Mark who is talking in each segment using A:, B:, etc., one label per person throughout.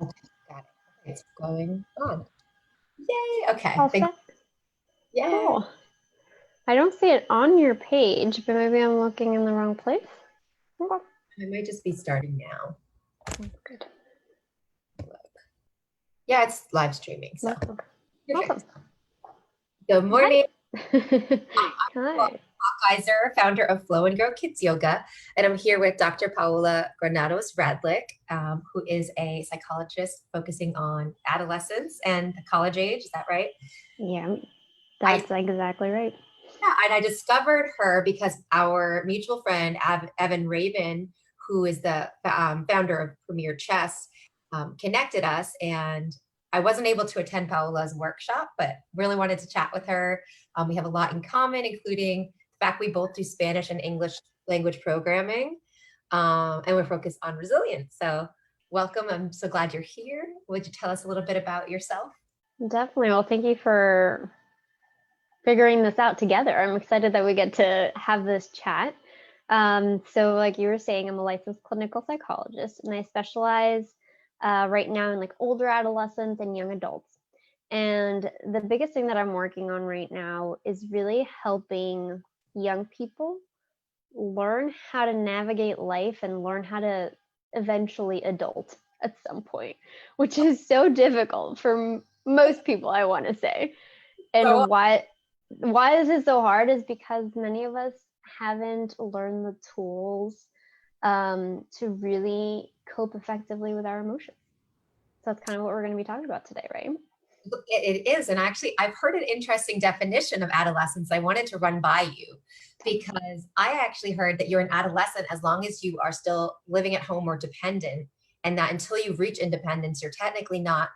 A: Okay, got it. Okay, it's going on. Yay. Okay.
B: All set?
A: Yay.
B: Cool. I don't see it on your page, but maybe I'm looking in the wrong place. Okay.
A: I might just be starting now.
B: Sounds good.
A: Yeah, it's live streaming. So
B: Okay. Awesome.
A: perfect. Good
B: Well,
A: morning.
B: hi. Hi.
A: Hocheiser, founder of Flow and Grow Kids Yoga. And I'm here with Dr. Paola Granados-Radlick, who is a psychologist focusing on adolescents and college age. Is that right?
B: Yeah,
A: I,
B: that's exactly right.
A: yeah, and I discovered her because our mutual friend, Evan Rabin, who is the founder of Premier Chess, connected us. And I wasn't able to attend Paola's workshop, but really wanted to chat with her. We have a lot in common, including the fact we both do Spanish and English language programming, and we're focused on resilience. So welcome. I'm so glad you're here. Would you tell us a little bit about yourself?
B: Definitely. Well, thank you for figuring this out together. I'm excited that we get to have this chat. So like you were saying, I'm a licensed clinical psychologist, and I specialize right now in like older adolescents and young adults. And the biggest thing that I'm working on right now is really helping young people learn how to navigate life and learn how to eventually adult at some point, which is so difficult for most people, I want to say.
A: So
B: And why is it so hard is because many of us haven't learned the tools to really cope effectively with our emotions. So that's kind of what we're going to be talking about today, right?
A: it is. And actually, I've heard an interesting definition of adolescence I wanted to run by you because I actually heard that you're an adolescent as long as you are still living at home or dependent, and that until you reach independence, you're technically not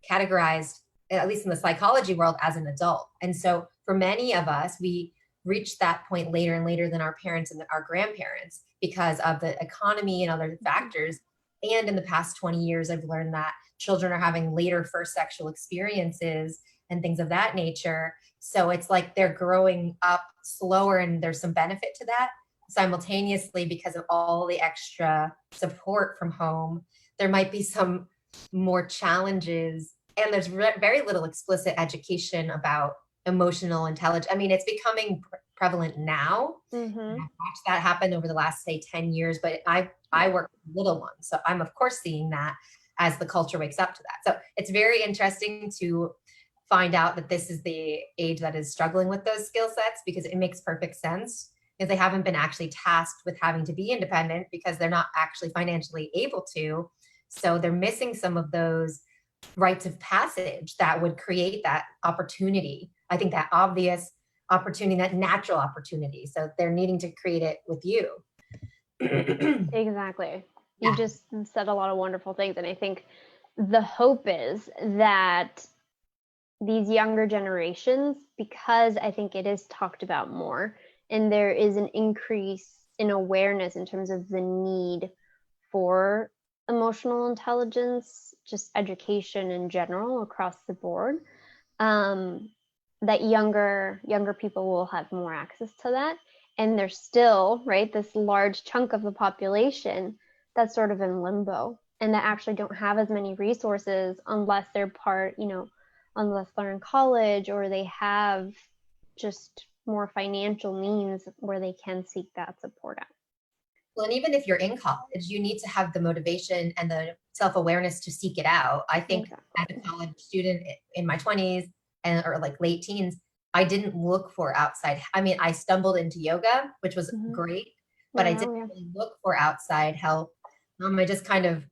A: categorized, at least in the psychology world, as an adult. And so for many of us, we reach that point later and later than our parents and our grandparents because of the economy and other factors. And in the past 20 years, I've learned that children are having later first sexual experiences and things of that nature. So it's like they're growing up slower, and there's some benefit to that. Simultaneously, because of all the extra support from home, there might be some more challenges, and there's very little explicit education about emotional intelligence. I mean, it's becoming prevalent now.
B: Mm-hmm.
A: I've watched that happen over the last, say, 10 years, but I work with little ones, so I'm of course seeing that as the culture wakes up to that. So it's very interesting to find out that this is the age that is struggling with those skill sets, because it makes perfect sense, because they haven't been actually tasked with having to be independent because they're not actually financially able to. So they're missing some of those rites of passage that would create that opportunity. I think that obvious opportunity, that natural opportunity. So they're needing to create it with you.
B: Exactly. You
A: Yeah.
B: just said a lot of wonderful things. And I think the hope is that these younger generations, because I think it is talked about more, and there is an increase in awareness in terms of the need for emotional intelligence, just education in general across the board, that younger people will have more access to that. And there's still, right, this large chunk of the population that's sort of in limbo and that actually don't have as many resources unless they're unless they're in college or they have just more financial means where they can seek that support out.
A: Well, and even if you're in college, you need to have the motivation and the self-awareness to seek it out. I think as a
B: Exactly.
A: college student in my 20s and or like late teens, I didn't look for outside. I mean, I stumbled into yoga, which was
B: Mm-hmm.
A: great, but I didn't
B: Yeah.
A: really look for outside help. I just kind of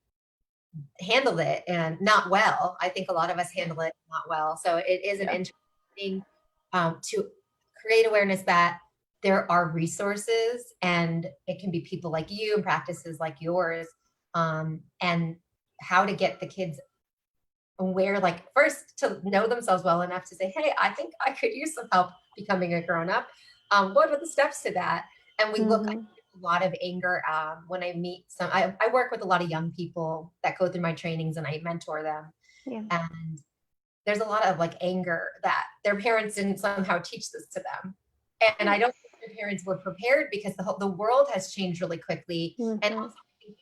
A: handled it, and not well. I think a lot of us handle it not well. So it is an
B: Yeah.
A: interesting to create awareness that there are resources, and it can be people like you and practices like yours, and how to get the kids aware, like first to know themselves well enough to say, hey, I think I could use some help becoming a grown-up. What are the steps to that? And we look
B: Mm-hmm.
A: a lot of anger when I meet I work with a lot of young people that go through my trainings, and I mentor them.
B: Yeah.
A: And there's a lot of like anger that their parents didn't somehow teach this to them. And I
B: Yes.
A: don't think their parents were prepared, because the world has changed really quickly. And
B: Mm-hmm.
A: also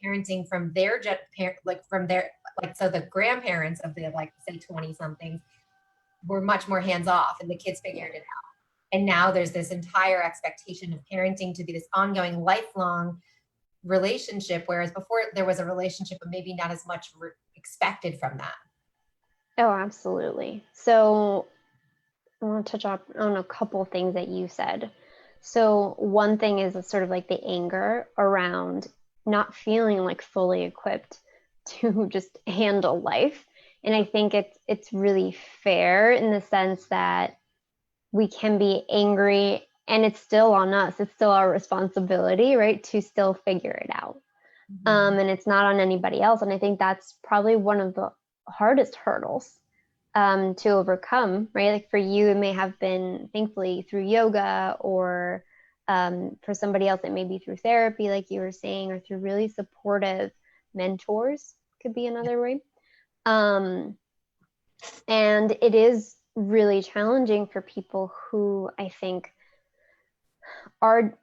A: parenting from their so the grandparents of the, like, say 20 somethings were much more hands off and the kids figured it out. And now there's this entire expectation of parenting to be this ongoing, lifelong relationship, whereas before there was a relationship, but maybe not as much expected from that.
B: Oh, absolutely. So I want to touch on a couple things that you said. So one thing is sort of like the anger around not feeling like fully equipped to just handle life. And I think it's really fair in the sense that we can be angry and it's still on us. It's still our responsibility, right, to still figure it out. And it's not on anybody else. And I think that's probably one of the hardest hurdles to overcome, right? Like for you, it may have been thankfully through yoga, or for somebody else, it may be through therapy, like you were saying, or through really supportive mentors, could be another way. And it is really challenging for people who I think are,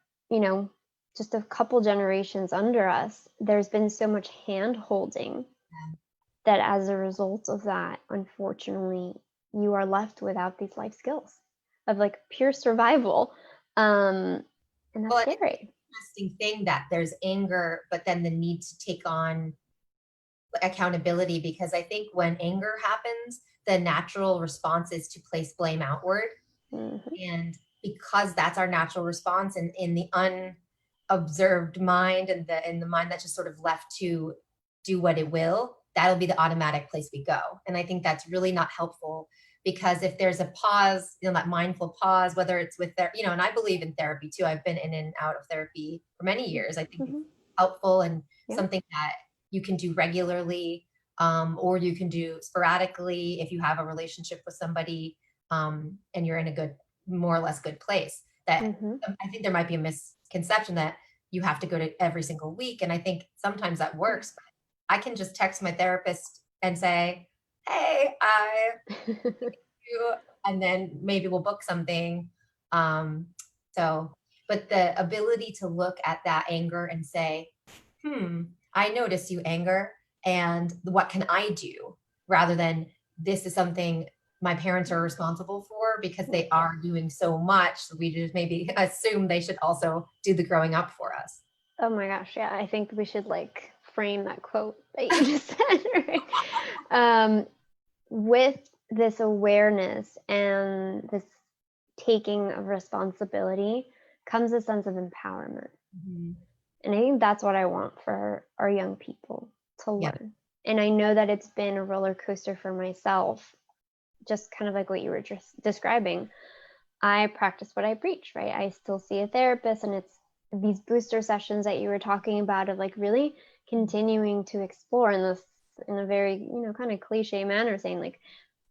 B: just a couple generations under us. There's been so much hand holding that as a result of that, unfortunately, you are left without these life skills of like pure survival. And that's scary.
A: It's an interesting thing that there's anger, but then the need to take on accountability, because I think when anger happens, the natural response is to place blame outward. And because that's our natural response, and in the unobserved mind and in the mind that's just sort of left to do what it will, that'll be the automatic place we go. And I think that's really not helpful, because if there's a pause, that mindful pause, whether it's with and I believe in therapy too. I've been in and out of therapy for many years. I think it's helpful and something that you can do regularly, or you can do sporadically if you have a relationship with somebody, and you're in a good, more or less good place. That I think there might be a misconception that you have to go to every single week. And I think sometimes that works, but I can just text my therapist and say, hey, and then maybe we'll book something. But the ability to look at that anger and say, I notice you anger, and what can I do? Rather than, this is something my parents are responsible for because they are doing so much. So we just maybe assume they should also do the growing up for us.
B: Oh my gosh. Yeah. I think we should like frame that quote that you just said, right? With this awareness and this taking of responsibility comes a sense of empowerment. And I think that's what I want for our young people to learn. And I know that it's been a roller coaster for myself, just kind of like what you were just describing. I practice what I preach, right? I still see a therapist, and it's these booster sessions that you were talking about of like really continuing to explore in a very, kind of cliche manner, saying like,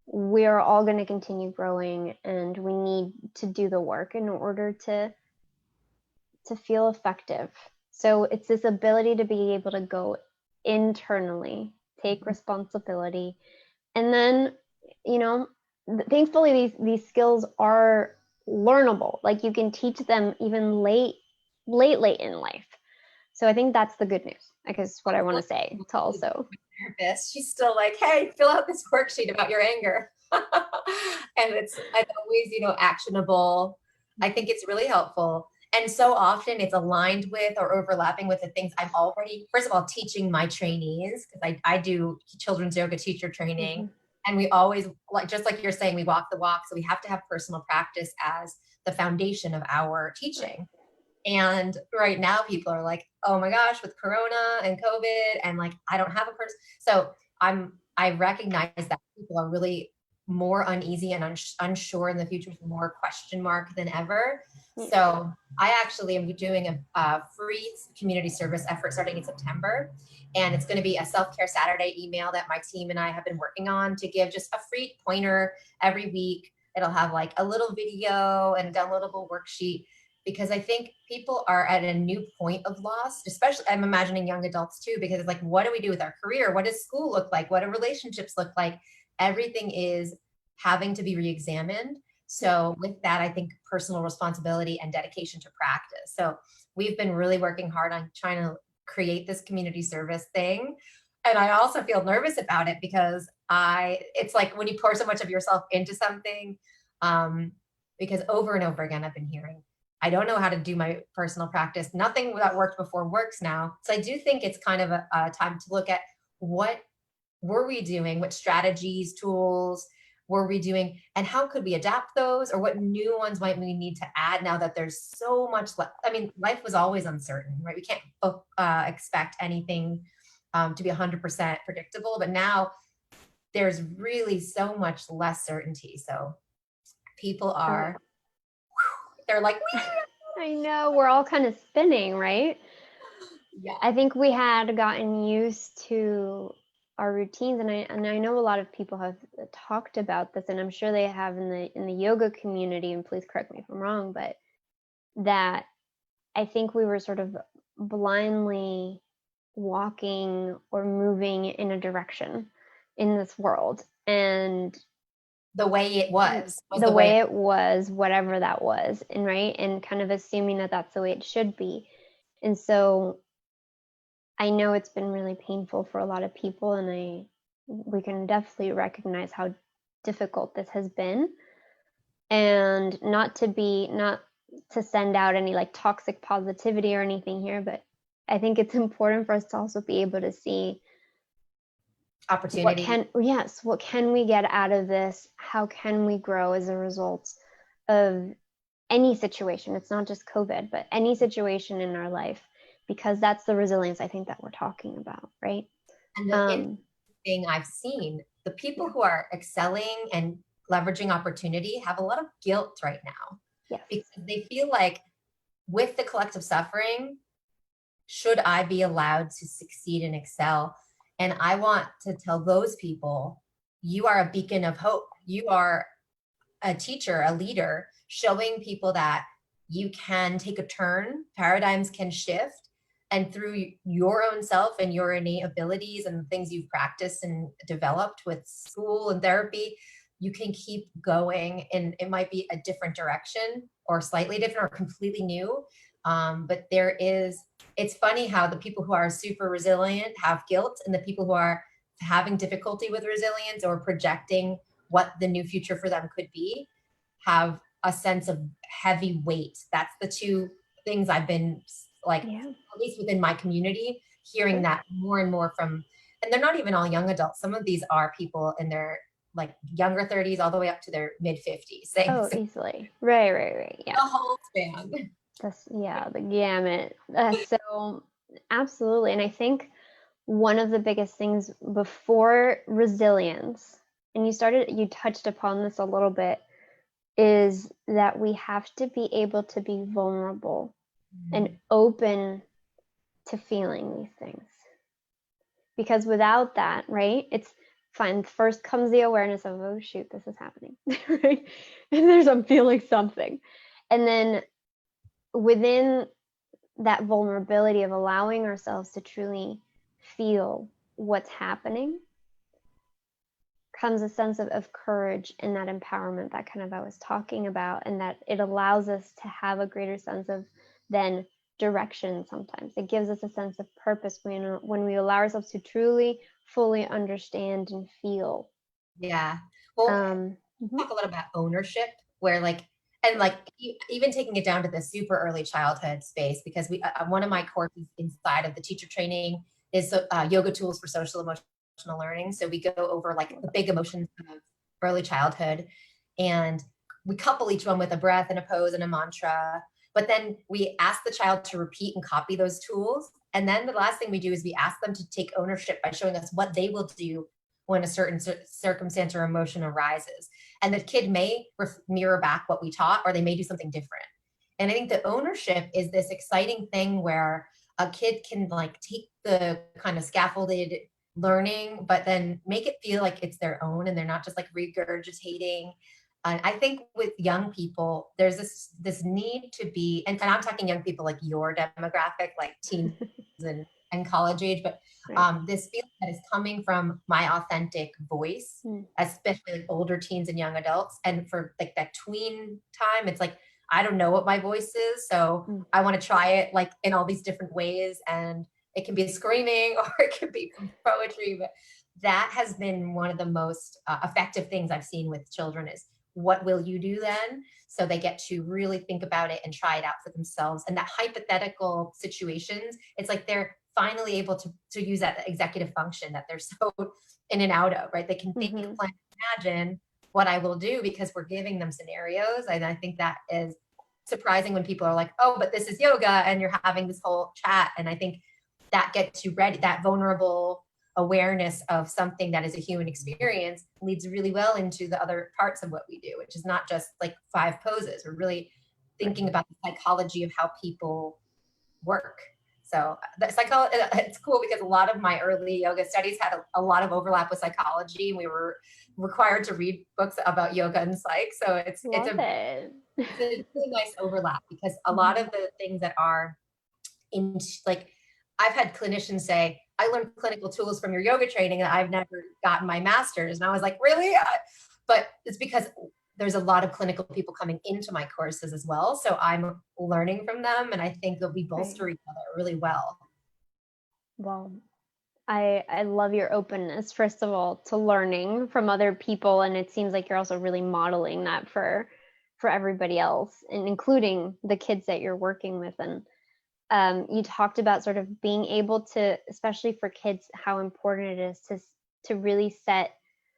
B: we're all going to continue growing and we need to do the work in order to feel effective. So it's this ability to be able to go internally, take responsibility, and then, thankfully these skills are learnable. Like you can teach them even late in life. So I think that's the good news. I guess what I want to say to also.
A: Therapist, she's still like, hey, fill out this worksheet about your anger. And it's always, actionable. I think it's really helpful. And so often it's aligned with or overlapping with the things I'm already, first of all, teaching my trainees, because I do children's yoga teacher training. And we always, just like you're saying, we walk the walk. So we have to have personal practice as the foundation of our teaching. And right now people are like, oh my gosh, with Corona and COVID, and like, I don't have a person. So I recognize that people are really more uneasy and unsure in the future, more question mark than ever. So I actually am doing a free community service effort starting in September. And it's going to be a self-care Saturday email that my team and I have been working on to give just a free pointer every week. It'll have like a little video and a downloadable worksheet, because I think people are at a new point of loss, especially I'm imagining young adults too, because it's like, what do we do with our career? What does school look like? What do relationships look like? Everything is having to be re-examined. So with that, I think personal responsibility and dedication to practice. So we've been really working hard on trying to create this community service thing. And I also feel nervous about it because it's like when you pour so much of yourself into something, because over and over again, I've been hearing, I don't know how to do my personal practice. Nothing that worked before works now. So I do think it's kind of a time to look at what were we doing, what strategies, tools were we doing, and how could we adapt those, or what new ones might we need to add now that there's so much I mean, life was always uncertain, right? We can't expect anything to be 100% predictable, but now there's really so much less certainty. So people are, they're like,
B: I know, we're all kind of spinning, right?
A: yeah.
B: I think we had gotten used to our routines, and I know a lot of people have talked about this, and I'm sure they have in the yoga community, and please correct me if I'm wrong, but that I think we were sort of blindly walking or moving in a direction in this world, and
A: The way it was
B: the way it was, whatever that was, and right, and kind of assuming that that's the way it should be. And so I know it's been really painful for a lot of people, and we can definitely recognize how difficult this has been, and not to send out any like toxic positivity or anything here, but I think it's important for us to also be able to see
A: opportunity.
B: What can we get out of this? How can we grow as a result of any situation? It's not just COVID, but any situation in our life, because that's the resilience I think that we're talking about, right?
A: And the thing I've seen, the people who are excelling and leveraging opportunity have a lot of guilt right now.
B: Yes.
A: Because they feel like with the collective suffering, should I be allowed to succeed and excel? And I want to tell those people, you are a beacon of hope. You are a teacher, a leader, showing people that you can take a turn, paradigms can shift, and through your own self and your innate abilities and the things you've practiced and developed with school and therapy, you can keep going. And it might be a different direction or slightly different or completely new. But it's funny how the people who are super resilient have guilt, and the people who are having difficulty with resilience or projecting what the new future for them could be have a sense of heavy weight. That's the two things I've been like, at least within my community, hearing that more and more from, and they're not even all young adults. Some of these are people in their like younger 30s all the way up to their mid 50s.
B: Easily. Right. Yeah.
A: The whole span.
B: The gamut. So absolutely. And I think one of the biggest things before resilience, and you touched upon this a little bit, is that we have to be able to be vulnerable and open to feeling these things. Because without that, right, it's fine. First comes the awareness of, oh shoot, this is happening, right? And I'm feeling something. And then within that vulnerability of allowing ourselves to truly feel what's happening comes a sense of courage and that empowerment that kind of I was talking about, and that it allows us to have a greater sense of then direction. Sometimes it gives us a sense of purpose when we allow ourselves to truly fully understand and feel.
A: Yeah. Well, talk a little about ownership, where even taking it down to the super early childhood space, because one of my courses inside of the teacher training is yoga tools for social emotional learning. So we go over like the big emotions of early childhood, and we couple each one with a breath and a pose and a mantra. But then we ask the child to repeat and copy those tools. And then the last thing we do is we ask them to take ownership by showing us what they will do when a certain circumstance or emotion arises. And the kid may mirror back what we taught, or they may do something different. And I think the ownership is this exciting thing where a kid can like take the kind of scaffolded learning, but then make it feel like it's their own, and they're not just like regurgitating. And I think with young people, there's this need to be, and I'm talking young people like your demographic, like teens and college age, but this feeling that is coming from my authentic voice, especially like older teens and young adults. And for like that tween time, it's like, I don't know what my voice is. So I want to try it like in all these different ways. And it can be screaming or it can be from poetry, but that has been one of the most effective things I've seen with children is what will you do then? So they get to really think about it and try it out for themselves. And that hypothetical situations, it's like they're finally able to use that executive function that they're so in and out of, right? They can think,
B: Mm-hmm.
A: plan, imagine what I will do because we're giving them scenarios. And I think that is surprising when people are like, oh, but this is yoga and you're having this whole chat. And I think that gets you ready, that vulnerable awareness of something that is a human experience leads really well into the other parts of what we do, which is not just like 5 poses. We're really thinking about the psychology of how people work. So the psychology, it's cool because a lot of my early yoga studies had a lot of overlap with psychology. We were required to read books about yoga and psych. So
B: Love it.
A: it's a really nice overlap because a lot of the things that are in, like, I've had clinicians say, I learned clinical tools from your yoga training and I've never gotten my master's. And I was like, really? But it's because there's a lot of clinical people coming into my courses as well. So I'm learning from them. And I think that we bolster
B: Right.
A: each other really well.
B: Well, I love your openness, first of all, to learning from other people, and it seems like you're also really modeling that for everybody else, and including the kids that you're working with. And you talked about sort of being able to, especially for kids, how important it is to really set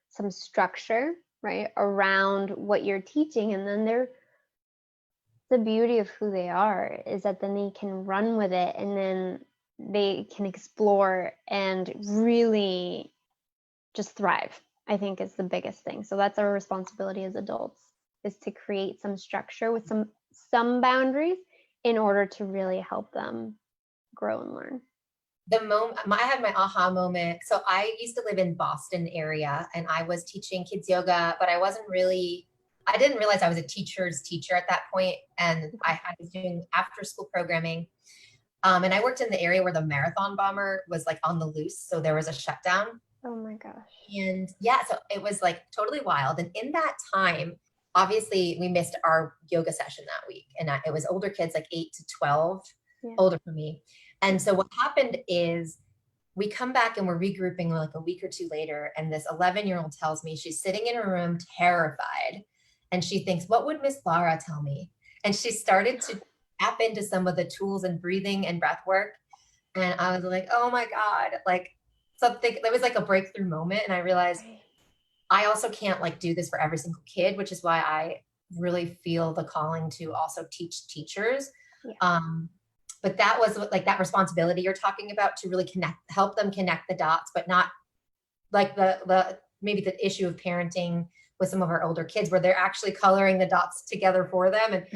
B: some structure, right, around what you're teaching, and then the beauty of who they are is that then they can run with it, and then they can explore and really just thrive, I think is the biggest thing. So that's our responsibility as adults, is to create some structure with some boundaries in order to really help them grow and learn.
A: The moment I had my aha moment. So I used to live in Boston area and I was teaching kids yoga, but I didn't realize I was a teacher's teacher at that point. And I was doing after school programming. And I worked in the area where the marathon bomber was like on the loose. So there was a shutdown.
B: Oh my gosh.
A: And yeah, so it was like totally wild. And in that time, obviously we missed our yoga session that week. And it was older kids, like 8 to 12,
B: Yeah.
A: older for me. And so what happened is we come back and we're regrouping like a week or two later. And this 11-year-old tells me she's sitting in her room terrified. And she thinks, what would Miss Lara tell me? And she started to tap into some of the tools and breathing and breath work. And I was like, oh my God, like something that was like a breakthrough moment. And I realized I also can't like do this for every single kid, which is why I really feel the calling to also teach teachers.
B: Yeah.
A: But that was like that responsibility you're talking about to really help them connect the dots, but not like the maybe the issue of parenting with some of our older kids where they're actually coloring the dots together for them and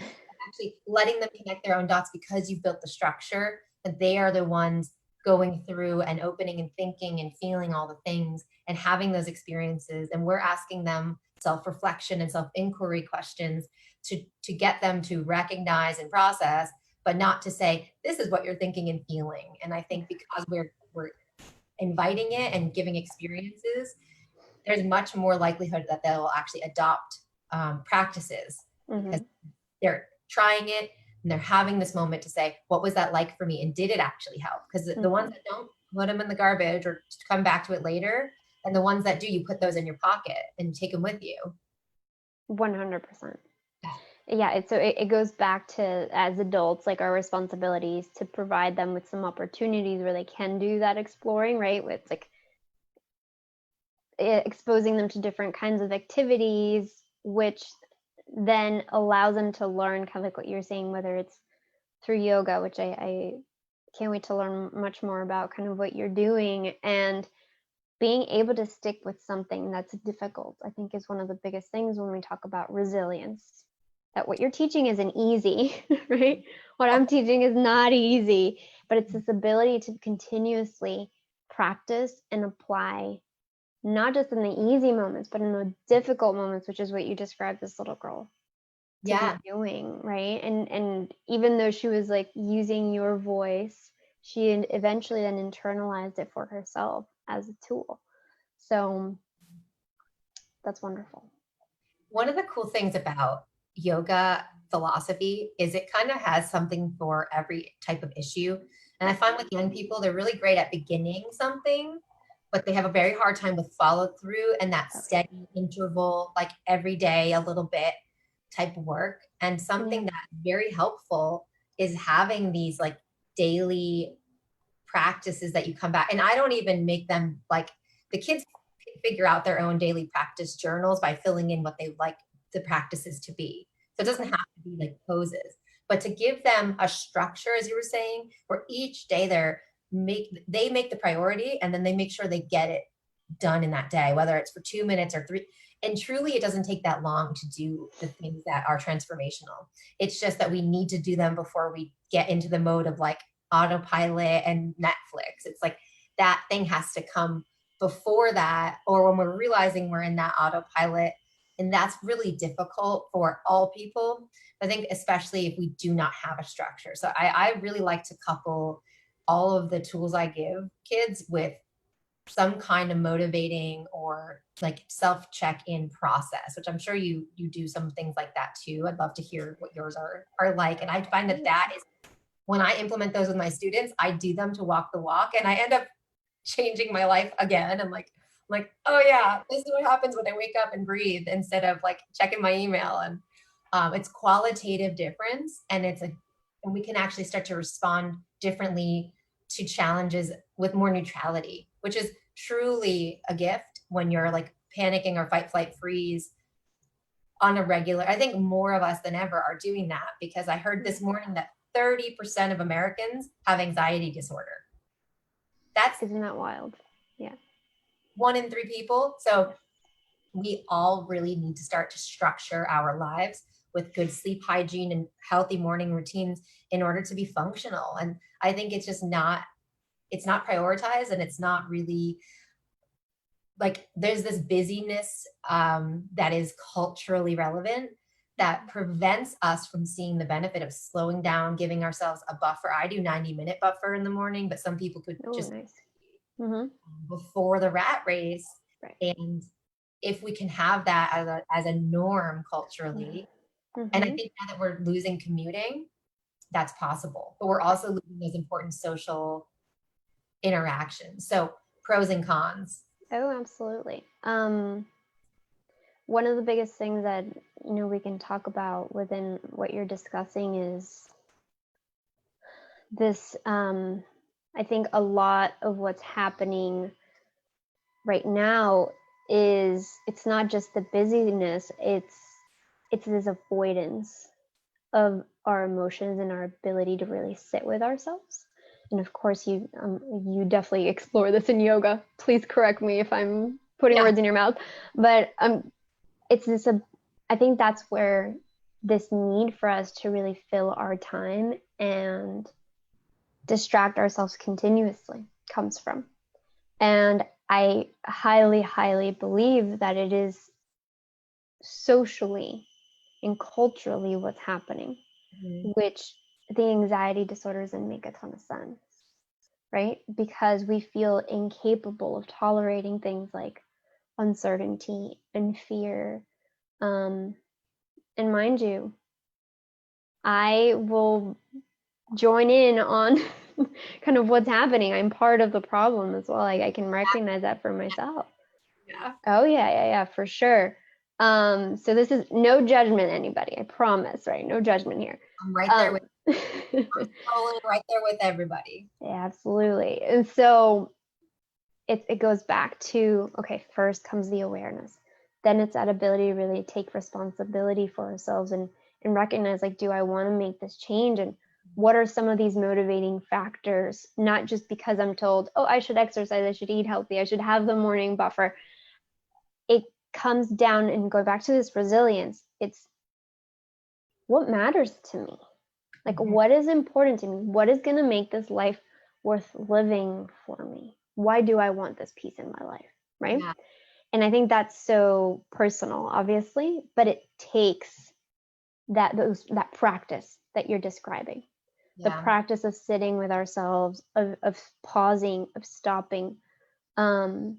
A: actually letting them connect their own dots because you've built the structure, that they are the ones going through and opening and thinking and feeling all the things and having those experiences. And we're asking them self-reflection and self-inquiry questions to get them to recognize and process, but not to say, this is what you're thinking and feeling. And I think because we're inviting it and giving experiences, there's much more likelihood that they'll actually adopt practices because they're trying it and they're having this moment to say, what was that like for me? And did it actually help? Because the ones that don't, put them in the garbage or come back to it later. And the ones that do, you put those in your pocket and take them with you.
B: 100%. Yeah, so it goes back to, as adults, like our responsibilities to provide them with some opportunities where they can do that exploring, right? It's like exposing them to different kinds of activities, which then allows them to learn, kind of like what you're saying, whether it's through yoga, which I can't wait to learn much more about kind of what you're doing, and being able to stick with something that's difficult, I think is one of the biggest things when we talk about resilience. That what you're teaching isn't easy, right? What I'm teaching is not easy, but it's this ability to continuously practice and apply, not just in the easy moments, but in the difficult moments, which is what you described this little girl to be doing, right? And even though she was like using your voice, she eventually then internalized it for herself as a tool. So that's wonderful.
A: One of the cool things about yoga philosophy is it kind of has something for every type of issue. And I find with young people, they're really great at beginning something, but they have a very hard time with follow through and that steady interval, like every day, a little bit type of work. And something that's very helpful is having these like daily practices that you come back. And I don't even make them like, the kids figure out their own daily practice journals by filling in what they like the practices to be. So it doesn't have to be like poses, but to give them a structure, as you were saying, where each day they make the priority, and then they make sure they get it done in that day, whether it's for 2 minutes or 3. And truly, it doesn't take that long to do the things that are transformational. It's just that we need to do them before we get into the mode of like autopilot and Netflix. It's like that thing has to come before that, or when we're realizing we're in that autopilot. And that's really difficult for all people. I think especially if we do not have a structure. So I really like to couple all of the tools I give kids with some kind of motivating or like self-check-in process, which I'm sure you do some things like that too. I'd love to hear what yours are like. And I find that is, when I implement those with my students, I do them to walk the walk, and I end up changing my life again. I'm like, oh yeah, this is what happens when I wake up and breathe instead of like checking my email. And it's qualitative difference, and and we can actually start to respond differently to challenges with more neutrality, which is truly a gift when you're like panicking or fight, flight, freeze on a regular. I think more of us than ever are doing that, because I heard this morning that 30% of Americans have anxiety disorder.
B: Isn't that wild? Yeah.
A: 1 in 3 people. So we all really need to start to structure our lives with good sleep hygiene and healthy morning routines in order to be functional. And I think it's just it's not prioritized, and it's not really like, there's this busyness that is culturally relevant that prevents us from seeing the benefit of slowing down, giving ourselves a buffer. I do 90-minute buffer in the morning, but some people could just
B: nice.
A: Before the rat race.
B: Right.
A: And if we can have that as a norm culturally, and I think now that we're losing commuting, that's possible, but we're also losing those important social interactions. So pros and cons.
B: Oh, absolutely. One of the biggest things that we can talk about within what you're discussing is this. I think a lot of what's happening right now is, it's not just the busyness, it's this avoidance of our emotions and our ability to really sit with ourselves. And of course, you definitely explore this in yoga. Please correct me if I'm putting words in your mouth. But it's this. I think that's where this need for us to really fill our time and distract ourselves continuously comes from. And I highly, highly believe that it is socially and culturally what's happening, which the anxiety disorders and make a ton of sense, right? Because we feel incapable of tolerating things like uncertainty and fear. And mind you, I will join in on kind of what's happening. I'm part of the problem as well. I can recognize that for myself.
A: Yeah.
B: Oh yeah, for sure. So this is no judgment, anybody. I promise, right? No judgment here.
A: I'm right there with totally right there with everybody.
B: Yeah, absolutely. And so it goes back to, okay, first comes the awareness. Then it's that ability to really take responsibility for ourselves and recognize, like, do I want to make this change? And what are some of these motivating factors? Not just because I'm told, oh, I should exercise, I should eat healthy, I should have the morning buffer. It comes down and go back to this resilience. It's what matters to me. Like, what is important to me? What is going to make this life worth living for me? Why do I want this piece in my life? Right. Yeah. And I think that's so personal, obviously, but it takes that practice that you're describing, the practice of sitting with ourselves, of pausing, of stopping. And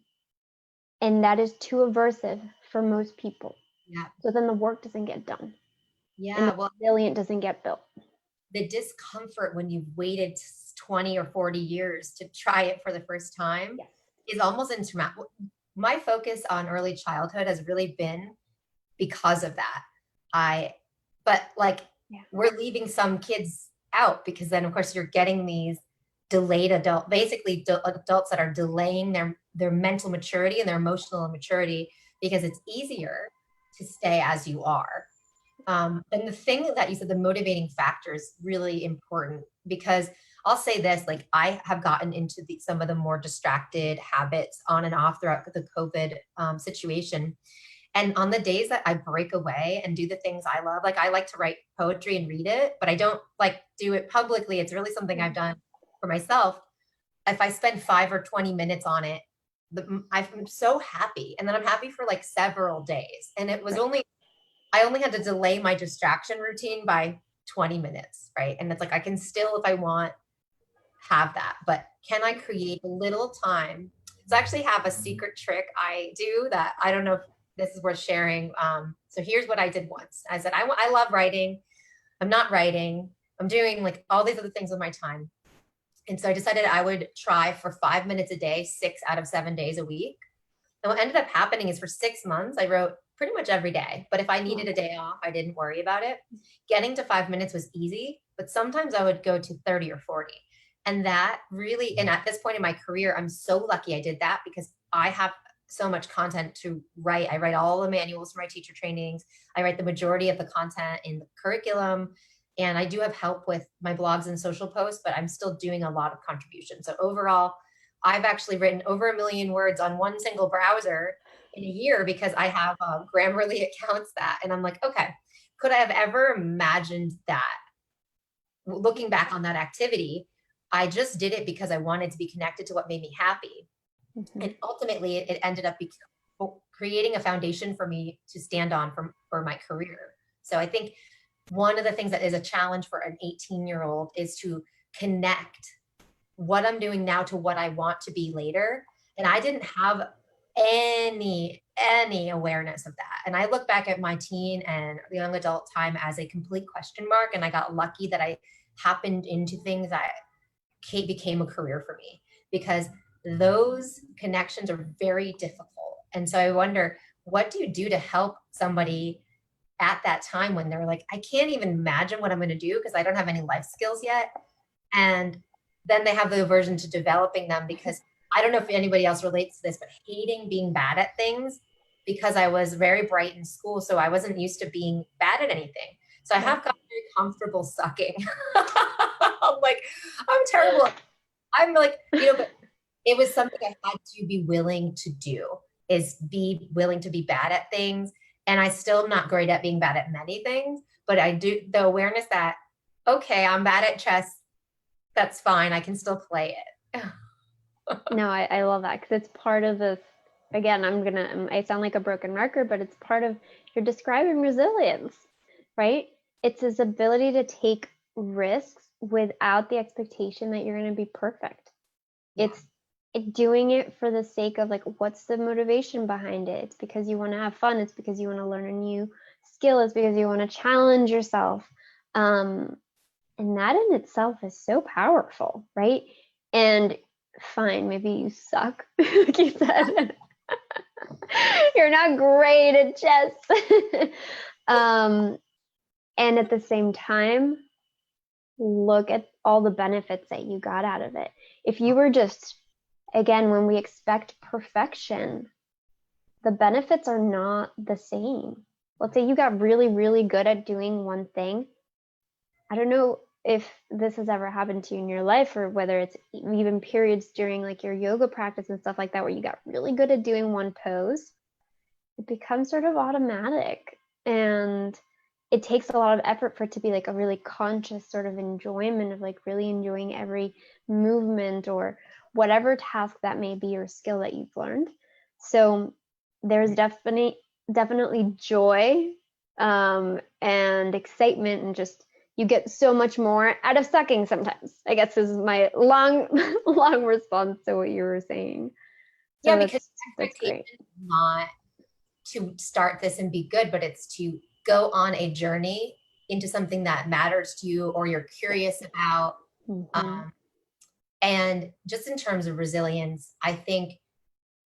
B: that is too aversive for most people.
A: Yeah.
B: So then the work doesn't get done.
A: Yeah.
B: And the resilient doesn't get built.
A: The discomfort when you've waited 20 or 40 years to try it for the first time is almost insurmountable. My focus on early childhood has really been because of that. But like, we're leaving some kids out, because then of course you're getting these delayed adults that are delaying their mental maturity and their emotional maturity, because it's easier to stay as you are. And the thing that you said, the motivating factor, is really important, because I'll say this, like, I have gotten into some of the more distracted habits on and off throughout the COVID situation. And on the days that I break away and do the things I love, like I like to write poetry and read it, but I don't like do it publicly. It's really something I've done for myself. If I spend 5 or 20 minutes on it, I'm so happy. And then I'm happy for like several days. And it was I only had to delay my distraction routine by 20 minutes, right? And it's like, I can still, if I want, have that, but can I create a little time? So I actually have a secret trick I do that I don't know if this is worth sharing. So here's what I did once. I said, I love writing. I'm not writing. I'm doing like all these other things with my time. And so I decided I would try for 5 minutes a day, 6 out of 7 days a week. And what ended up happening is for 6 months, I wrote pretty much every day. But if I needed a day off, I didn't worry about it. Getting to 5 minutes was easy, but sometimes I would go to 30 or 40. And that really, and at this point in my career, I'm so lucky I did that, because I have so much content to write. I write all the manuals for my teacher trainings. I write the majority of the content in the curriculum. And I do have help with my blogs and social posts, but I'm still doing a lot of contribution. So overall, I've actually written over 1 million words on one single browser in a year, because I have Grammarly accounts that, and I'm like, okay, could I have ever imagined that? Looking back on that activity, I just did it because I wanted to be connected to what made me happy. And ultimately it ended up creating a foundation for me to stand on for my career. So I think one of the things that is a challenge for an 18-year-old is to connect what I'm doing now to what I want to be later. And I didn't have any awareness of that. And I look back at my teen and young adult time as a complete question mark. And I got lucky that I happened into things that became a career for me, because those connections are very difficult. And so I wonder, what do you do to help somebody at that time when they're like, I can't even imagine what I'm going to do because I don't have any life skills yet. And then they have the aversion to developing them, because I don't know if anybody else relates to this, but hating being bad at things, because I was very bright in school. So I wasn't used to being bad at anything. So I have gotten very comfortable sucking. I'm like, I'm terrible. I'm like, but it was something I had to be willing to do, is be willing to be bad at things. And I still am not great at being bad at many things, but I do the awareness that, okay, I'm bad at chess. That's fine. I can still play it.
B: No, I love that, because it's part of this. Again, I sound like a broken record, but it's part of, you're describing resilience, right? It's this ability to take risks without the expectation that you're going to be perfect. Yeah. It's doing it for the sake of, like, what's the motivation behind it? It's because you want to have fun. It's because you want to learn a new skill. It's because you want to challenge yourself. And that in itself is so powerful, right? And fine, maybe you suck, like you said. You're not great at chess. And at the same time, look at all the benefits that you got out of it. If you were just, again, when we expect perfection, the benefits are not the same. Let's say you got really, really good at doing one thing. I don't know if this has ever happened to you in your life, or whether it's even periods during like your yoga practice and stuff like that, where you got really good at doing one pose. It becomes sort of automatic, and it takes a lot of effort for it to be like a really conscious sort of enjoyment of like really enjoying every movement or whatever task that may be or skill that you've learned. So there's definitely joy and excitement, and just you get so much more out of sucking sometimes, I guess, is my long response to what you were saying. So
A: yeah, because that's great. Not to start this and be good, but it's to go on a journey into something that matters to you or you're curious about. And just in terms of resilience, I think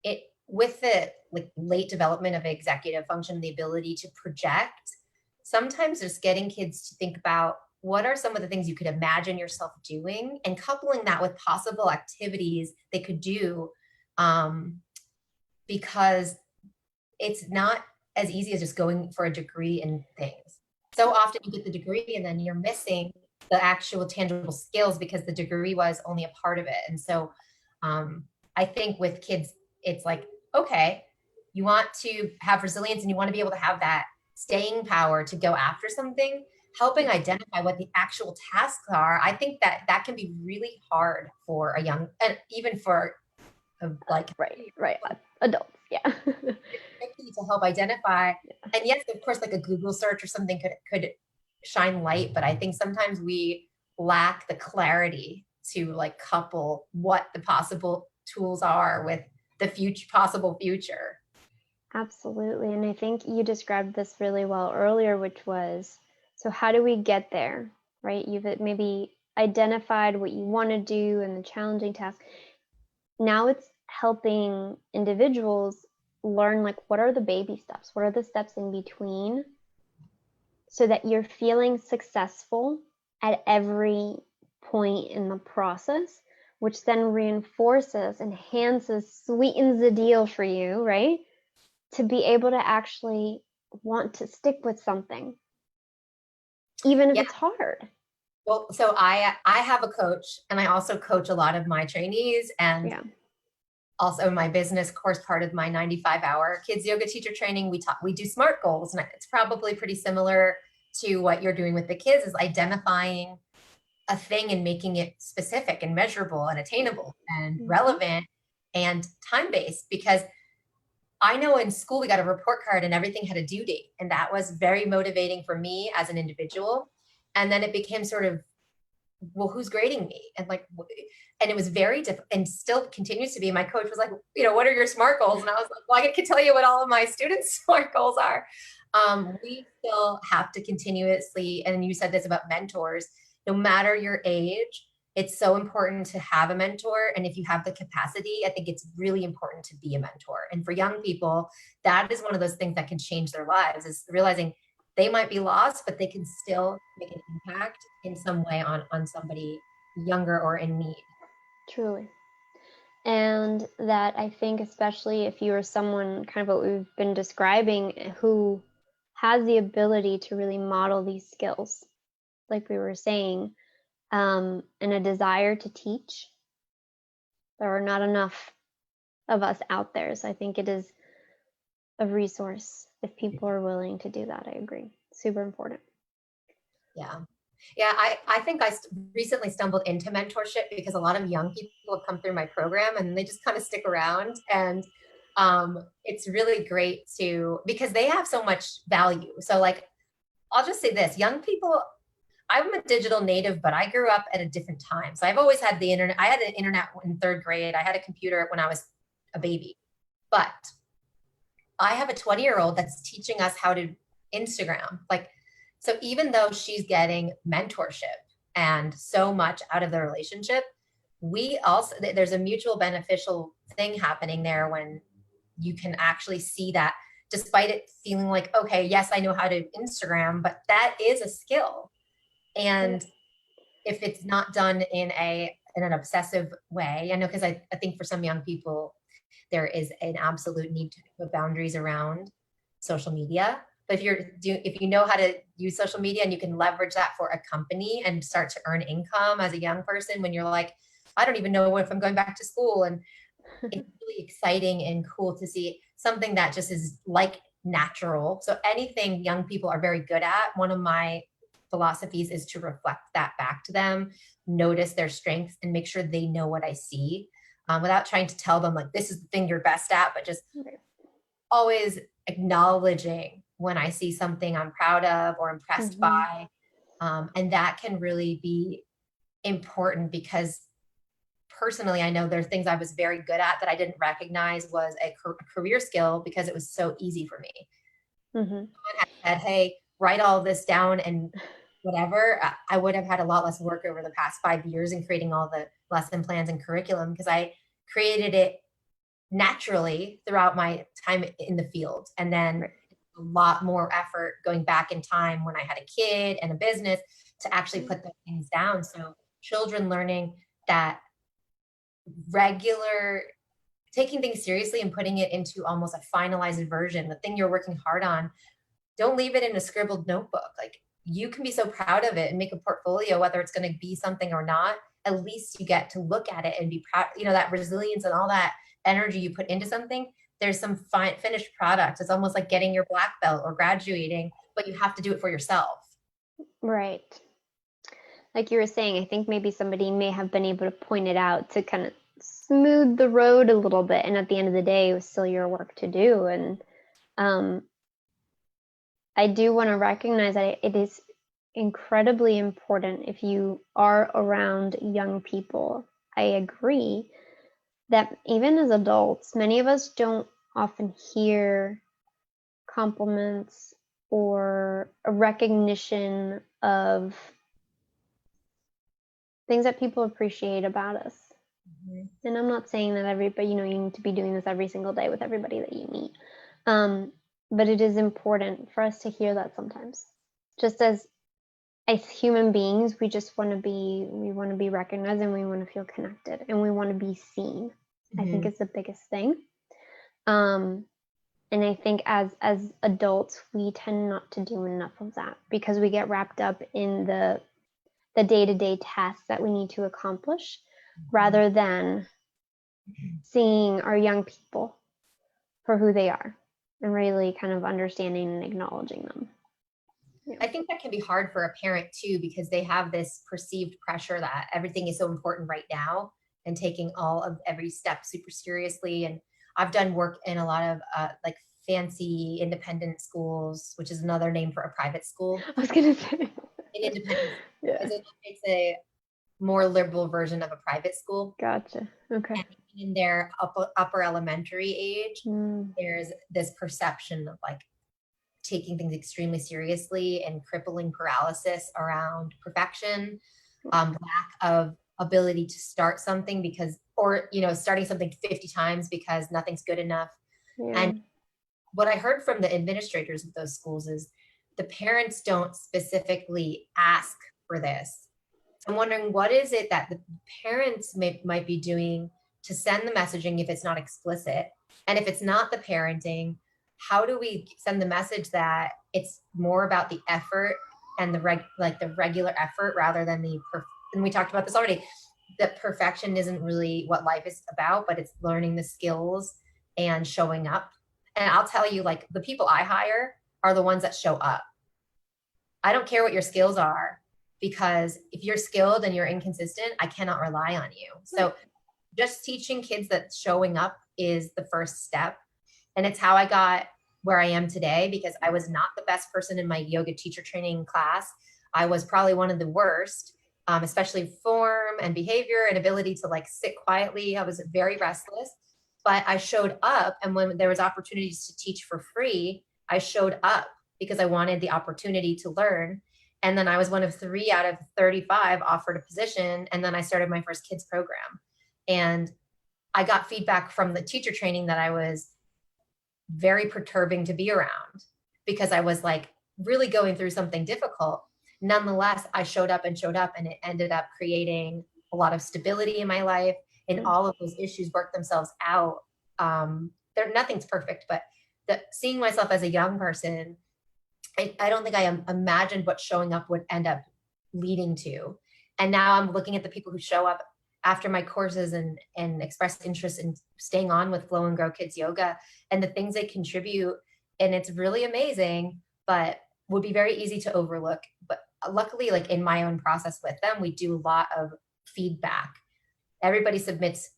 A: it, with the like late development of executive function, the ability to project, sometimes just getting kids to think about what are some of the things you could imagine yourself doing and coupling that with possible activities they could do, because it's not as easy as just going for a degree in things. So often you get the degree and then you're missing the actual tangible skills because the degree was only a part of it. And so I think with kids, it's like, okay, you want to have resilience and you want to be able to have that staying power to go after something, helping identify what the actual tasks are. I think that that can be really hard for a young, and even for like
B: right adults, yeah.
A: to help identify. And yes, of course, like a Google search or something could shine light, but I think sometimes we lack the clarity to like couple what the possible tools are with the future, possible future.
B: Absolutely. And I think you described this really well earlier, which was, so how do we get there, right? You've maybe identified what you want to do and the challenging task. Now it's helping individuals learn, like, what are the baby steps? What are the steps in between so that you're feeling successful at every point in the process, which then reinforces, enhances, sweetens the deal for you, right? To be able to actually want to stick with something, even if it's hard.
A: Well, so I have a coach, and I also coach a lot of my trainees, and also my business course, part of my 95-hour kids yoga teacher training. We do SMART goals, and it's probably pretty similar to what you're doing with the kids, is identifying a thing and making it specific and measurable and attainable and relevant and time-based. Because I know in school we got a report card and everything had a due date, and that was very motivating for me as an individual. And then it became sort of, well, who's grading me? And like, and it was very different, and still continues to be. My coach was like, what are your SMART goals? And I was like, well, I can tell you what all of my students' SMART goals are. We still have to continuously, and you said this about mentors, no matter your age, it's so important to have a mentor. And if you have the capacity, I think it's really important to be a mentor. And for young people, that is one of those things that can change their lives, is realizing they might be lost, but they can still make an impact in some way on somebody younger or in need.
B: Truly. And that, I think, especially if you are someone, kind of what we've been describing, who has the ability to really model these skills, like we were saying, and a desire to teach, there are not enough of us out there. So I think it is a resource if people are willing to do that. I agree. Super important.
A: Yeah. Yeah, I think I recently stumbled into mentorship because a lot of young people have come through my program and they just kind of stick around. And it's really great because they have so much value. So like, I'll just say this, young people, I'm a digital native, but I grew up at a different time. So I've always had the internet. I had an internet in third grade. I had a computer when I was a baby. But I have a 20-year-old that's teaching us how to Instagram. Like, so even though she's getting mentorship and so much out of the relationship, we also, there's a mutual beneficial thing happening there when you can actually see that, despite it feeling like, okay, yes, I know how to Instagram, but that is a skill. And if it's not done in an obsessive way, I know, because I think for some young people, there is an absolute need to put boundaries around social media. But if you know how to use social media and you can leverage that for a company and start to earn income as a young person, when you're like, I don't even know if I'm going back to school. And it's really exciting and cool to see something that just is like natural. So anything young people are very good at, one of my philosophies is to reflect that back to them, notice their strengths, and make sure they know what I see, without trying to tell them like, this is the thing you're best at, but just always acknowledging when I see something I'm proud of or impressed by. And that can really be important, because personally, I know there's things I was very good at that I didn't recognize was a career skill because it was so easy for me. Someone had said, hey, write all this down and whatever, I would have had a lot less work over the past 5 years in creating all the lesson plans and curriculum because I created it naturally throughout my time in the field. And then a lot more effort going back in time when I had a kid and a business to actually put those things down. So children learning that regular taking things seriously and putting it into almost a finalized version, the thing you're working hard on, don't leave it in a scribbled notebook. Like you can be so proud of it and make a portfolio, whether it's going to be something or not. At least you get to look at it and be proud, you know, that resilience and all that energy you put into something. There's some fine finished product. It's almost like getting your black belt or graduating, but you have to do it for yourself.
B: Right. Like you were saying, I think maybe somebody may have been able to point it out to kind of smooth the road a little bit. And at the end of the day, it was still your work to do. And I do want to recognize that it is incredibly important if you are around young people. I agree that even as adults, many of us don't often hear compliments or a recognition of things that people appreciate about us. Mm-hmm. And I'm not saying that everybody, you need to be doing this every single day with everybody that you meet. But it is important for us to hear that sometimes. Just as human beings, we want to be recognized, and we want to feel connected, and we want to be seen. Mm-hmm. I think it's the biggest thing. And I think as adults, we tend not to do enough of that because we get wrapped up in the day-to-day tasks that we need to accomplish, rather than seeing our young people for who they are and really kind of understanding and acknowledging them.
A: Yeah. I think that can be hard for a parent too, because they have this perceived pressure that everything is so important right now and taking every step super seriously. And I've done work in a lot of like fancy independent schools, which is another name for a private school.
B: I was going to say.
A: An independent school. Yeah. It's a more liberal version of a private school.
B: Gotcha. Okay.
A: And in their upper elementary age, there's this perception of like taking things extremely seriously and crippling paralysis around perfection, lack of ability to start something starting something 50 times because nothing's good enough. Yeah. And what I heard from the administrators of those schools is the parents don't specifically ask for this. I'm wondering, what is it that the parents might be doing to send the messaging if it's not explicit? And if it's not the parenting, how do we send the message that it's more about the effort and the regular effort rather than and we talked about this already, that perfection isn't really what life is about, but it's learning the skills and showing up. And I'll tell you, like, the people I hire are the ones that show up. I don't care what your skills are, because if you're skilled and you're inconsistent, I cannot rely on you. So just teaching kids that showing up is the first step. And it's how I got where I am today, because I was not the best person in my yoga teacher training class. I was probably one of the worst, especially form and behavior and ability to like sit quietly. I was very restless, but I showed up. And when there was opportunities to teach for free, I showed up because I wanted the opportunity to learn. And then I was one of 3 out of 35 offered a position. And then I started my first kids program. And I got feedback from the teacher training that I was very perturbing to be around, because I was like really going through something difficult. Nonetheless, I showed up, and it ended up creating a lot of stability in my life, and all of those issues worked themselves out. Nothing's perfect, but seeing myself as a young person, I don't think I imagined what showing up would end up leading to. And now I'm looking at the people who show up after my courses and express interest in staying on with Flow and Grow Kids Yoga and the things they contribute. And it's really amazing, but would be very easy to overlook. But luckily, like in my own process with them, we do a lot of feedback. Everybody submits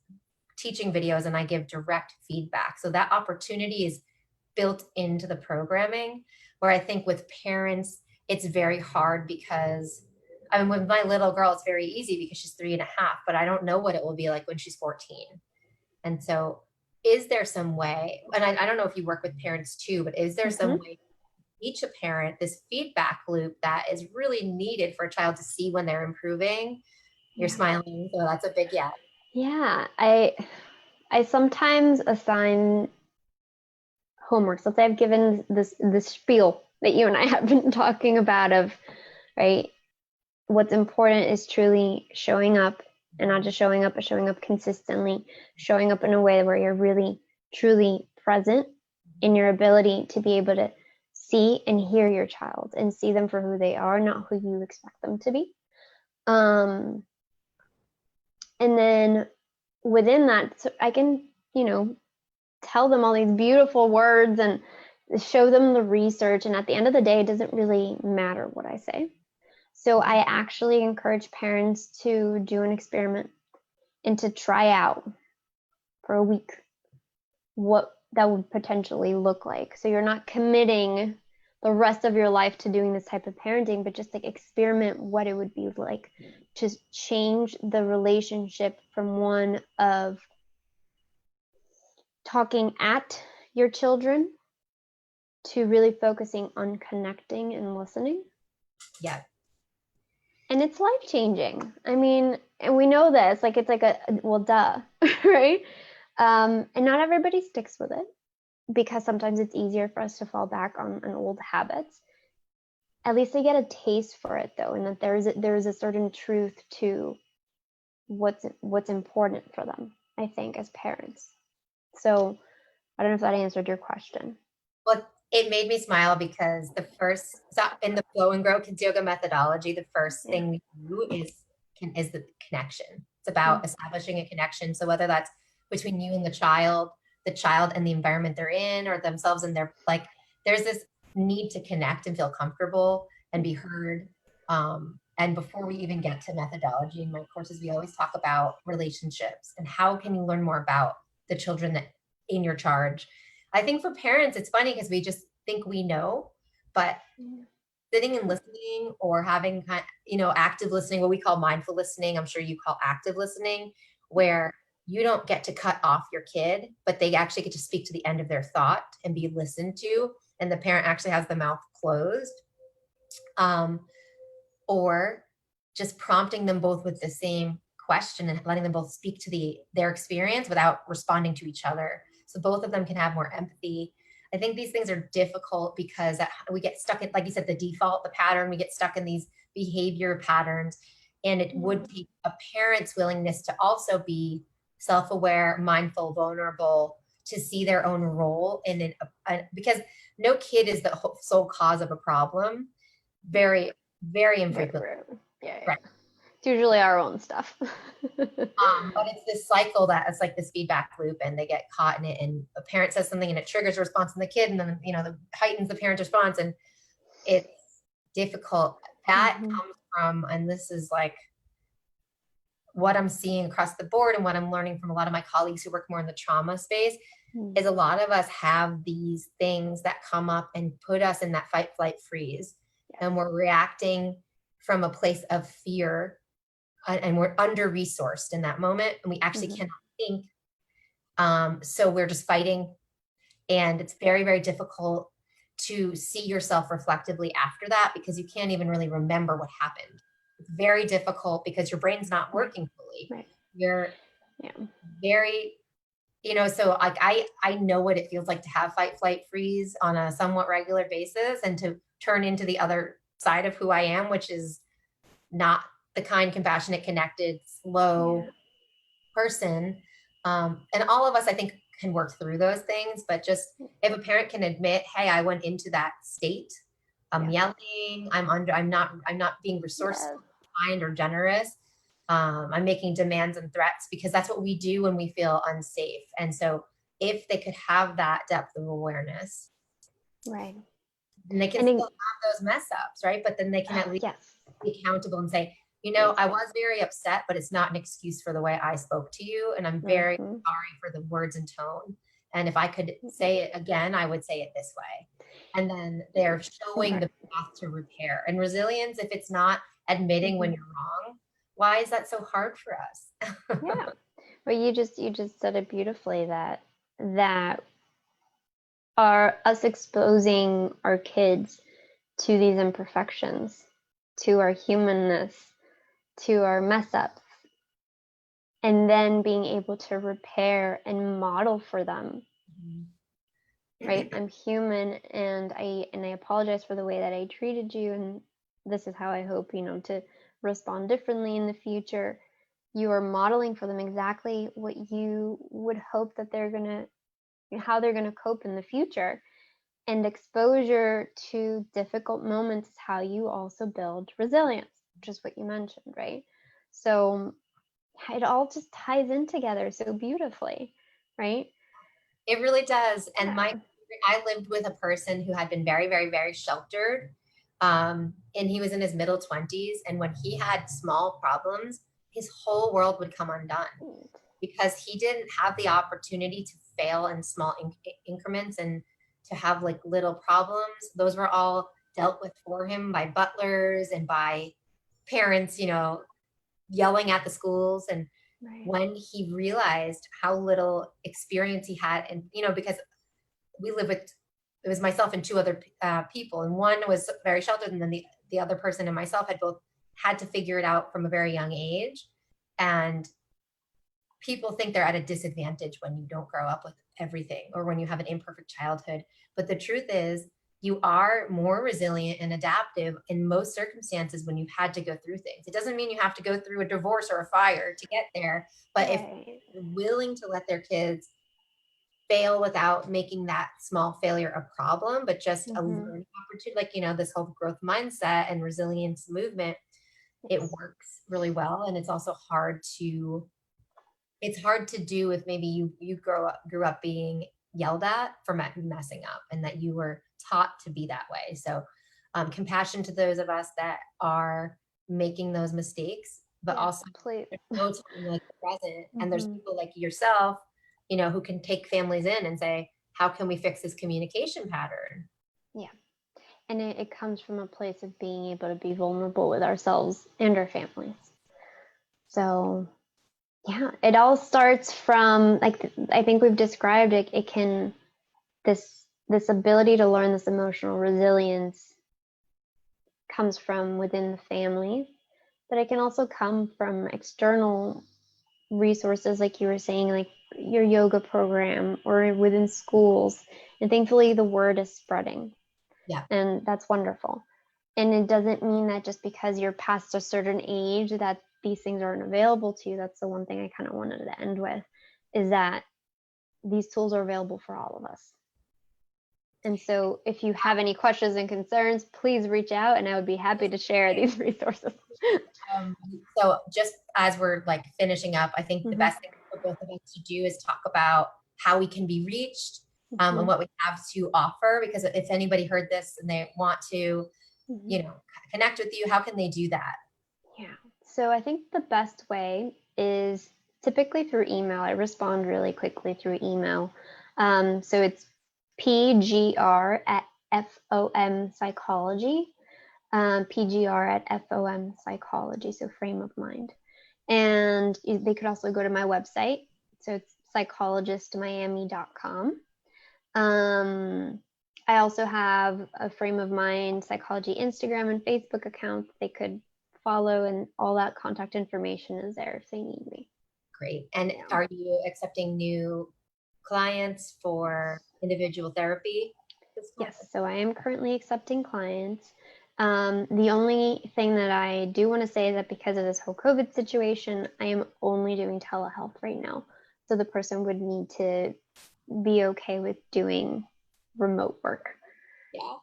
A: teaching videos and I give direct feedback. So that opportunity is built into the programming, where I think with parents, it's very hard, because with my little girl, it's very easy because she's 3.5, but I don't know what it will be like when she's 14. And so is there some way, and I don't know if you work with parents too, but is there some way to teach a parent this feedback loop that is really needed for a child to see when they're improving, You're smiling, so that's a big yeah.
B: Yeah, I sometimes assign homework. Let's say I've given this spiel that you and I have been talking about of, right, what's important is truly showing up, and not just showing up, but showing up consistently, showing up in a way where you're really truly present in your ability to be able to see and hear your child and see them for who they are, not who you expect them to be. And then within that, so I can, tell them all these beautiful words and show them the research. And at the end of the day, it doesn't really matter what I say. So I actually encourage parents to do an experiment and to try out for a week what that would potentially look like. So you're not committing the rest of your life to doing this type of parenting, but just like experiment what it would be like to change the relationship from one of talking at your children to really focusing on connecting and listening.
A: Yeah.
B: And it's life-changing. I mean, and we know this, like it's like well, duh, right? And not everybody sticks with it, because sometimes it's easier for us to fall back on old habits. At least they get a taste for it, though, and that there's a certain truth to what's important for them, I think, as parents. So I don't know if that answered your question.
A: Well, it made me smile because so in the Flow and Grow Kids Yoga methodology, the first thing we do is the connection. It's about establishing a connection. So whether that's between you and the child and the environment they're in, or themselves and their, like, there's this need to connect and feel comfortable and be heard. And before we even get to methodology in my courses, we always talk about relationships and how can you learn more about the children that in your charge. I think for parents, it's funny because we just think we know, but sitting and listening, or having active listening, what we call mindful listening, I'm sure you call active listening, where you don't get to cut off your kid, but they actually get to speak to the end of their thought and be listened to, and the parent actually has the mouth closed. Or just prompting them both with the same question and letting them both speak to their experience without responding to each other. So both of them can have more empathy. I think these things are difficult because we get stuck in, like you said, the default, the pattern, we get stuck in these behavior patterns. And it would take a parent's willingness to also be self-aware, mindful, vulnerable, to see their own role in it. Because no kid is the sole cause of a problem. Very, very infrequently.
B: Yeah.
A: Right.
B: It's usually our own stuff.
A: But it's this cycle that it's like this feedback loop, and they get caught in it, and a parent says something and it triggers a response in the kid, and then that heightens the parent response, and it's difficult. That comes from, and this is like what I'm seeing across the board and what I'm learning from a lot of my colleagues who work more in the trauma space, is a lot of us have these things that come up and put us in that fight, flight, freeze. And we're reacting from a place of fear, and we're under-resourced in that moment, and we actually cannot think. So we're just fighting, and it's very, very difficult to see yourself reflectively after that, because you can't even really remember what happened. It's very difficult because your brain's not working fully.
B: Right.
A: You're very, so like I know what it feels like to have fight, flight, freeze on a somewhat regular basis, and to turn into the other side of who I am, which is not the kind, compassionate, connected, slow person. And all of us, I think, can work through those things, but just if a parent can admit, hey, I went into that state, I'm yelling, I'm not being resourceful, kind, or generous. I'm making demands and threats, because that's what we do when we feel unsafe. And so if they could have that depth of awareness,
B: right,
A: and they can still have those mess ups, right? But then they can at least be accountable and say, I was very upset, but it's not an excuse for the way I spoke to you. And I'm very sorry for the words and tone. And if I could say it again, I would say it this way. And then they're showing the path to repair and resilience. If it's not admitting when you're wrong, why is that so hard for us?
B: Well, you just said it beautifully, that are us exposing our kids to these imperfections, to our humanness, to our mess ups, and then being able to repair and model for them, right? I'm human, and I apologize for the way that I treated you, and this is how I hope, to respond differently in the future. You are modeling for them exactly what you would hope that how they're gonna cope in the future. And exposure to difficult moments is how you also build resilience, which is what you mentioned, right? So it all just ties in together so beautifully, right?
A: It really does. And
B: Yeah.
A: I lived with a person who had been very, very, very sheltered. And he was in his middle 20s. And when he had small problems, his whole world would come undone because he didn't have the opportunity to fail in small increments and to have like little problems. Those were all dealt with for him by butlers and by parents, yelling at the schools. And
B: Right.
A: when he realized how little experience he had, and because we live with, it was myself and two other people, and one was very sheltered, and then the other person and myself had both had to figure it out from a very young age. And people think they're at a disadvantage when you don't grow up with everything or when you have an imperfect childhood. But the truth is, you are more resilient and adaptive in most circumstances when you've had to go through things. It doesn't mean you have to go through a divorce or a fire to get there, but if
B: Right.
A: you're willing to let their kids fail without making that small failure a problem, but just a
B: Mm-hmm.
A: learning opportunity, like, this whole growth mindset and resilience movement, it
B: Yes.
A: works really well. And it's also it's hard to do if maybe you grew up being yelled at for messing up and that you were taught to be that way. So compassion to those of us that are making those mistakes, but
B: Yeah,
A: also
B: complete.
A: there's no time like the present. And there's
B: Mm-hmm.
A: people like yourself, who can take families in and say, how can we fix this communication pattern?
B: Yeah. And it comes from a place of being able to be vulnerable with ourselves and our families. So yeah, it all starts from, like, I think we've described it. It can, this ability to learn this emotional resilience comes from within the family, but it can also come from external resources, like you were saying, like your yoga program or within schools. And thankfully, the word is spreading,
A: Yeah.
B: and that's wonderful. And it doesn't mean that just because you're past a certain age that these things aren't available to you. That's the one thing I kind of wanted to end with, is that these tools are available for all of us. And so if you have any questions and concerns, please reach out, and I would be happy to share these resources.
A: So just as we're like finishing up, I think the
B: Mm-hmm.
A: best thing for both of us to do is talk about how we can be reached,
B: Mm-hmm.
A: and what we have to offer. Because if anybody heard this and they want to,
B: Mm-hmm.
A: connect with you, how can they do that?
B: Yeah. So I think the best way is typically through email. I respond really quickly through email. So it's pgr at FOM Psychology, pgr at FOM Psychology, so frame of mind. And they could also go to my website. So it's psychologistmiami.com. I also have a Frame of Mind Psychology Instagram and Facebook account they could follow, and all that contact information is there if they need me.
A: Great. And
B: Yeah.
A: are you accepting new clients for individual therapy?
B: Yes, so I am currently accepting clients. The only thing that I do want to say is that because of this whole COVID situation, I am only doing telehealth right now. So the person would need to be okay with doing remote work.
A: Yeah.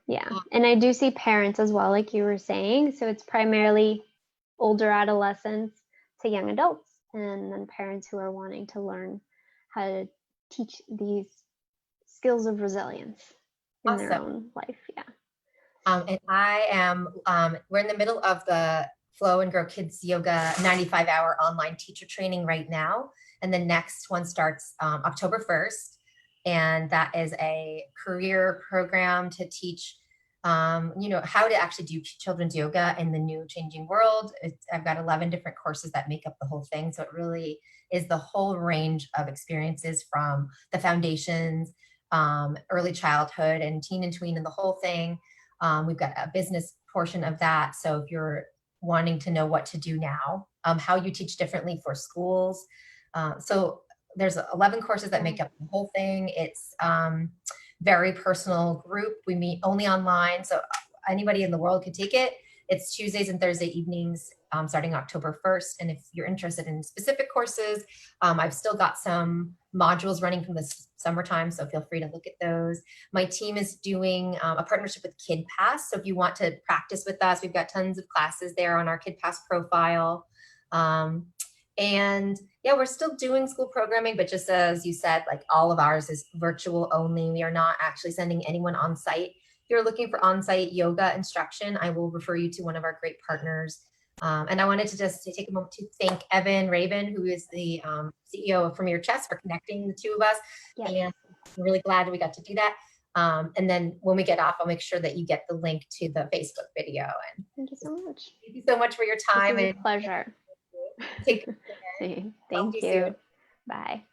B: Yeah. And I do see parents as well, like you were saying. So it's primarily older adolescents to young adults, and then parents who are wanting to learn how to teach these skills of resilience in their
A: Awesome.
B: own life. Yeah.
A: And I am, we're in the middle of the Flow and Grow Kids Yoga 95-hour online teacher training right now. And the next one starts October 1st. And that is a career program to teach, how to actually do children's yoga in the new changing world. I've got 11 different courses that make up the whole thing. So it really is the whole range of experiences, from the foundations, early childhood and teen and tween, and the whole thing. We've got a business portion of that. So if you're wanting to know what to do now, how you teach differently for schools. So there's 11 courses that make up the whole thing. It's very personal group. We meet only online, so anybody in the world could take it. It's Tuesdays and Thursday evenings, starting October 1st. And if you're interested in specific courses, I've still got some modules running from the summertime, so feel free to look at those. My team is doing a partnership with KidPass. So if you want to practice with us, we've got tons of classes there on our KidPass profile. And yeah, we're still doing school programming, but just as you said, like all of ours is virtual only. We are not actually sending anyone on site. If you're looking for on-site yoga instruction, I will refer you to one of our great partners. And I wanted to just take a moment to thank Evan Raven, who is the CEO of Premier Chess, for connecting the two of us.
B: Yes.
A: And I'm really glad we got to do that. And then when we get off, I'll make sure that you get the link to the Facebook video. And
B: thank you so much.
A: Thank you so much for your time.
B: It's a pleasure.
A: Take care.
B: Thank you. Bye.